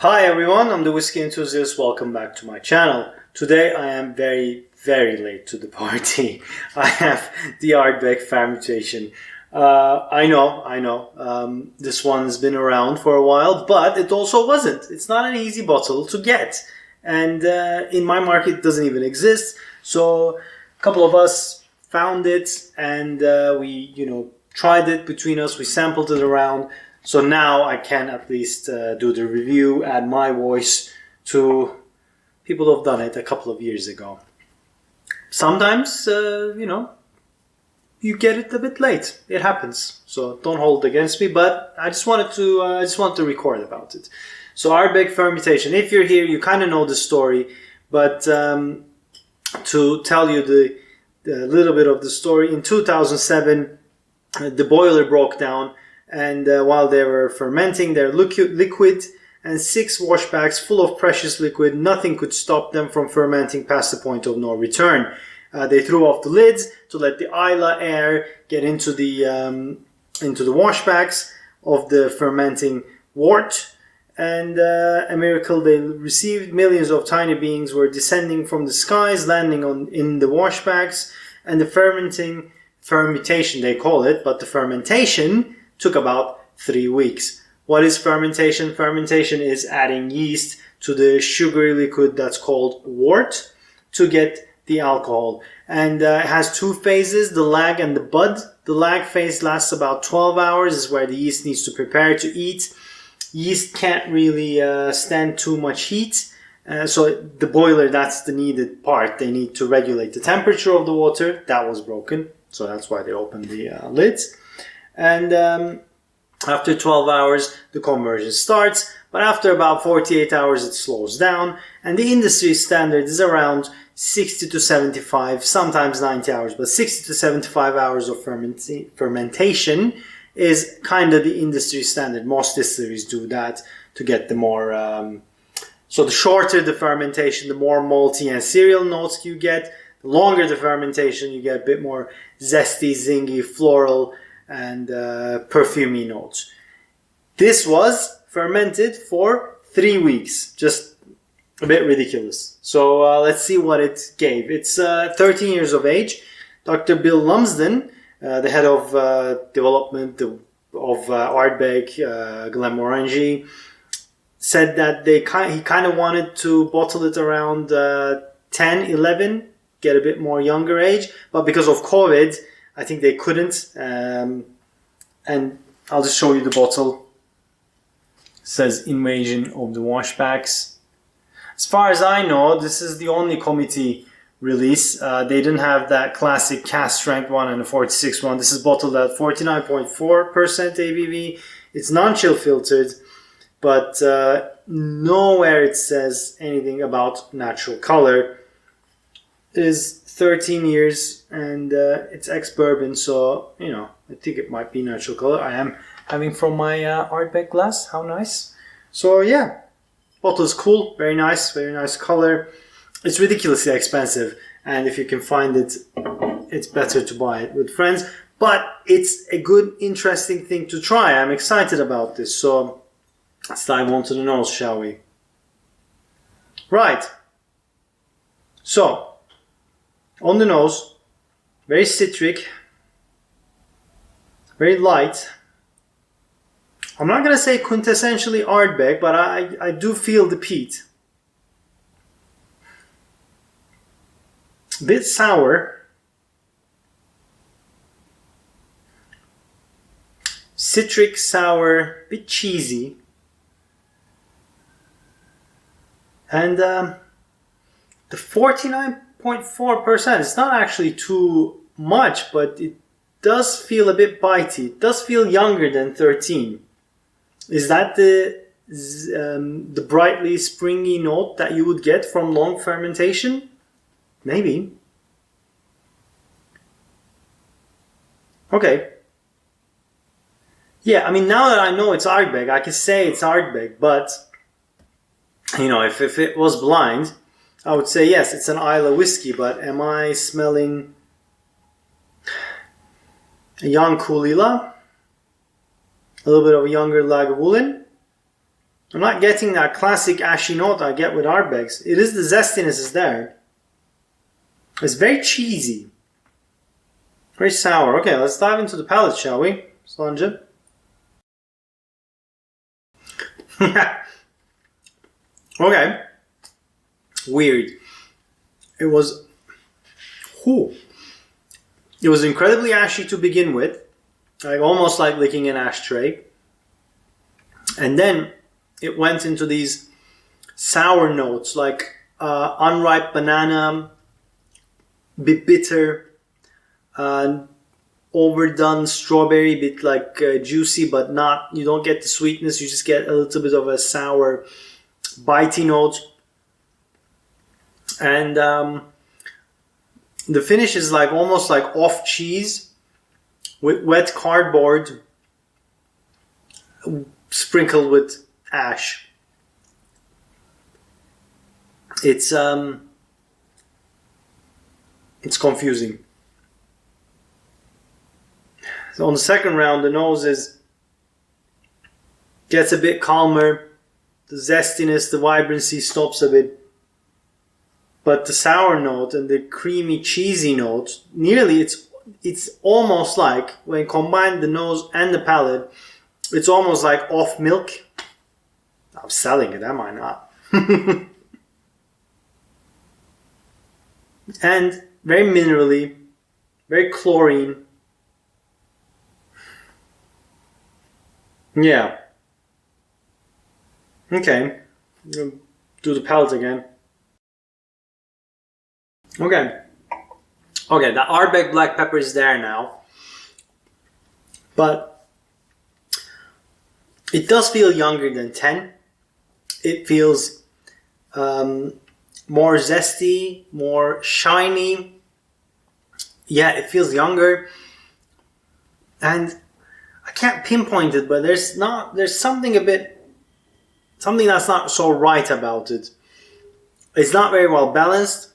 Hi everyone, I'm the Whiskey Enthusiast. Welcome back to my channel. Today I am very late to the party. I have the Ardbeg Fermutation. I know. This one has been around for a while, but it also wasn't. It's not an easy bottle to get. And in my market it doesn't even exist. So a couple of us found it and we tried it between us. We sampled it around. So now I can at least do the review, add my voice to people who have done it a couple of years ago. Sometimes, you get it a bit late. It happens. So don't hold it against me. But I just wanted to record about it. So Ardbeg Fermutation. If you're here, you kind of know the story. But to tell you the little bit of the story, in 2007, the boiler broke down. And while they were fermenting their liquid and 6 washbacks full of precious liquid, nothing could stop them from fermenting past the point of no return. They threw off the lids to let the Islay air get into the washbacks of the fermenting wort. And a miracle, they received. Millions of tiny beings were descending from the skies, landing in the washbacks. And the fermentation, they call it, but the fermentation took about 3 weeks. What is fermentation? Fermentation is adding yeast to the sugary liquid that's called wort to get the alcohol. And it has 2 phases, the lag and the bud. The lag phase lasts about 12 hours, is where the yeast needs to prepare to eat. Yeast can't really stand too much heat. So the boiler, that's the needed part. They need to regulate the temperature of the water. That was broken. So that's why they opened the lids. And after 12 hours, the conversion starts. But after about 48 hours, it slows down. And the industry standard is around 60 to 75, sometimes 90 hours. But 60 to 75 hours of fermentation is kind of the industry standard. Most distilleries do that to get the more... So the shorter the fermentation, the more malty and cereal notes you get. The longer the fermentation, you get a bit more zesty, zingy, floral, and perfumey notes. This was fermented for 3 weeks. Just a bit ridiculous. So let's see what it gave. It's 13 years of age. Dr. Bill Lumsden, the head of development of Ardbeg, Glenmorangie, said that he kind of wanted to bottle it around 10, 11, get a bit more younger age. But because of COVID, I think they couldn't, and I'll just show you the bottle. It says invasion of the washbacks. As far as I know, this is the only committee release. They didn't have that classic cask strength one and a 46 one. This is bottled at 49.4% ABV. It's non-chill filtered, but nowhere it says anything about natural color. It is 13 years and it's ex-bourbon, so I think it might be natural color. I am having from my Ardbeg glass. How nice. So yeah, bottle is cool, very nice color. It's ridiculously expensive, and if you can find it, it's better to buy it with friends, but it's a good, interesting thing to try. I'm excited about this, so let's dive onto the nose, shall we? Right, so on the nose, very citric, very light. I'm not going to say quintessentially Ardbeg, but I do feel the peat. A bit sour. Citric, sour, a bit cheesy. And the 49.4%, it's not actually too much, but it does feel a bit bitey. It does feel younger than 13. Is that the brightly springy note that you would get from long fermentation? Maybe. Okay. Yeah, I mean, now that I know it's Ardbeg, I can say it's Ardbeg, but if it was blind, I would say yes, it's an Islay whiskey, but am I smelling a young Kulila? A little bit of a younger Lagavulin? I'm not getting that classic ashy note I get with Ardbegs. It is the zestiness is there. It's very cheesy. Very sour. Okay, let's dive into the palate, shall we, Sanja? Okay. Weird. It was... Whew. It was incredibly ashy to begin with. Like almost like licking an ashtray. And then it went into these sour notes like unripe banana, bit bitter, overdone strawberry, bit like juicy but not, you don't get the sweetness, you just get a little bit of a sour, bitey note. And the finish is like almost like off cheese with wet cardboard sprinkled with ash. It's confusing. So on the second round, the nose gets a bit calmer. The zestiness, the vibrancy stops a bit. But the sour note and the creamy, cheesy note, nearly it's almost like, when combined the nose and the palate, it's almost like off milk. I'm selling it, am I not? And very minerally, very chlorine. Yeah. Okay. Do the palate again. Okay. Okay, the Ardbeg black pepper is there now. But it does feel younger than 10. It feels more zesty, more shiny. Yeah, it feels younger. And I can't pinpoint it, but there's something that's not so right about it. It's not very well balanced.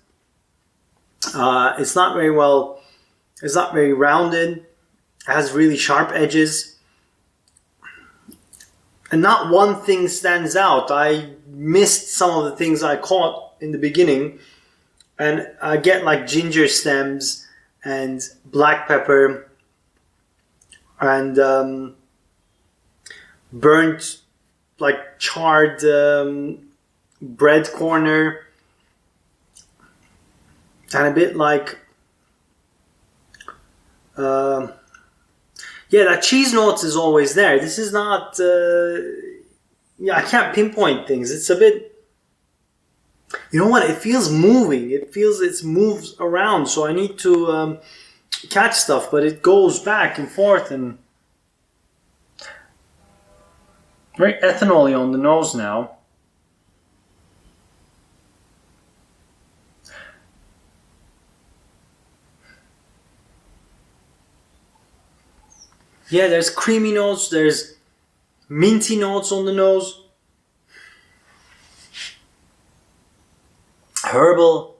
It's not very rounded. It has really sharp edges. And not one thing stands out. I missed some of the things I caught in the beginning. And I get like ginger stems and black pepper and burnt, like charred bread corner. And a bit like, yeah, that cheese notes is always there. This is not, yeah, I can't pinpoint things. It's a bit, you know what? It feels moving. It moves around. So I need to catch stuff, but it goes back and forth and very ethanol-y on the nose now. Yeah, there's creamy notes, there's minty notes on the nose. Herbal.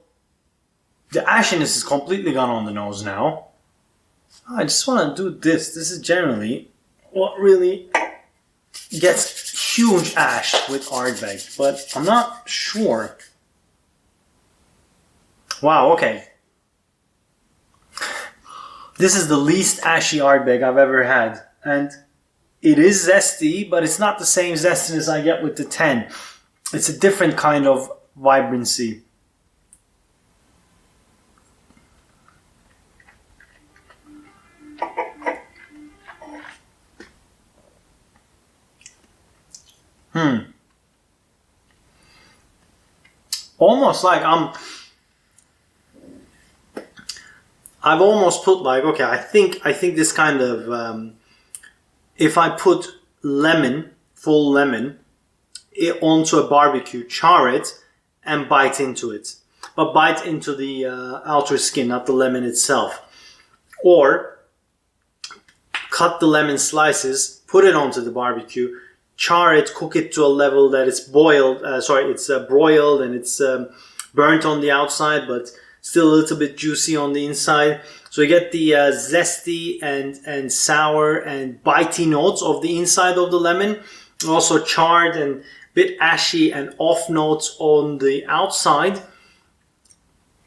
The ashiness is completely gone on the nose now. I just want to do this. This is generally what really gets huge ash with Ardbeg, but I'm not sure. Wow, okay. This is the least ashy Ardbeg I've ever had. And it is zesty, but it's not the same zestiness I get with the 10. It's a different kind of vibrancy. Almost like I've almost put like, okay, I think this kind of, if I put lemon, full lemon, onto a barbecue, char it, and bite into it. But bite into the outer skin, not the lemon itself. Or cut the lemon slices, put it onto the barbecue, char it, cook it to a level that it's boiled, it's broiled and it's burnt on the outside, but still a little bit juicy on the inside. So you get the zesty and sour and bitey notes of the inside of the lemon. Also charred and a bit ashy and off notes on the outside.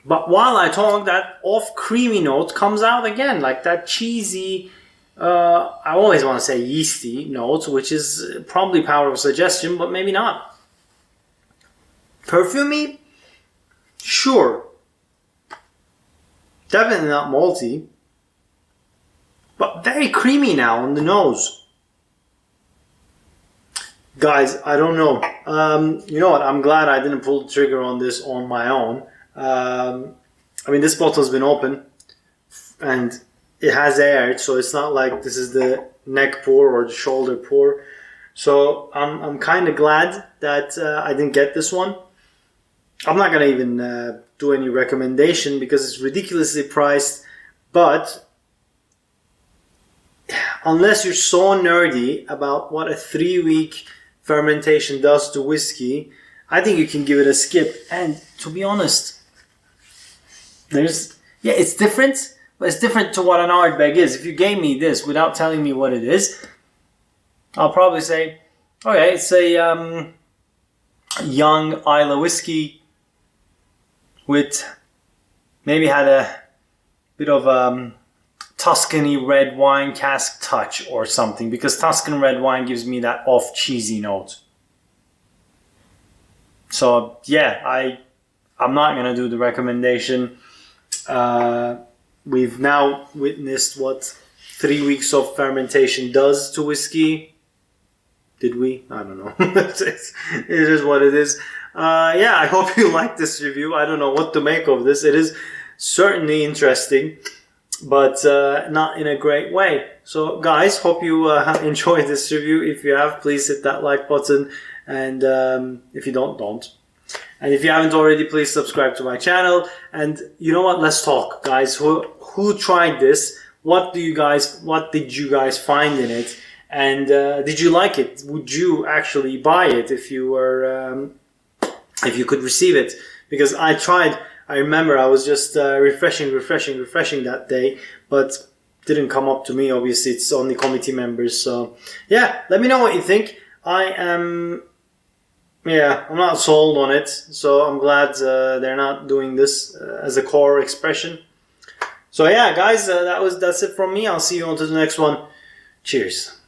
But while I talk, that off creamy note comes out again, like that cheesy, I always want to say yeasty note, which is probably power of suggestion, but maybe not. Perfumey? Sure. Definitely not malty. But very creamy now on the nose. Guys, I don't know. You know what? I'm glad I didn't pull the trigger on this on my own. I mean, this bottle's been open and it has aired, so it's not like this is the neck pour or the shoulder pour. So I'm kind of glad that I didn't get this one. I'm not going to even do any recommendation because it's ridiculously priced, but unless you're so nerdy about what a 3-week fermentation does to whiskey, I think you can give it a skip. And to be honest, it's different, but it's different to what an Ardbeg is. If you gave me this without telling me what it is, I'll probably say, okay, it's a young Islay whiskey with maybe had a bit of Tuscany red wine cask touch or something, because Tuscan red wine gives me that off cheesy note. So yeah, I'm not going to do the recommendation. We've now witnessed what 3 weeks of fermentation does to whiskey. Did we? I don't know. It is what it is. Yeah, I hope you like this review. I don't know what to make of this. It is certainly interesting, but not in a great way. So guys, hope you enjoyed this review. If you have, please hit that like button, and if you don't. And if you haven't already, please subscribe to my channel. And you know what? Let's talk, guys. Who tried this? What did you guys find in it? And did you like it? Would you actually buy it if you were if you could receive it? Because I tried. I remember I was just refreshing that day, but didn't come up to me. Obviously, it's only committee members. So yeah, let me know what you think. I'm not sold on it. So I'm glad they're not doing this as a core expression. So yeah, guys, that's it from me. I'll see you on to the next one. Cheers.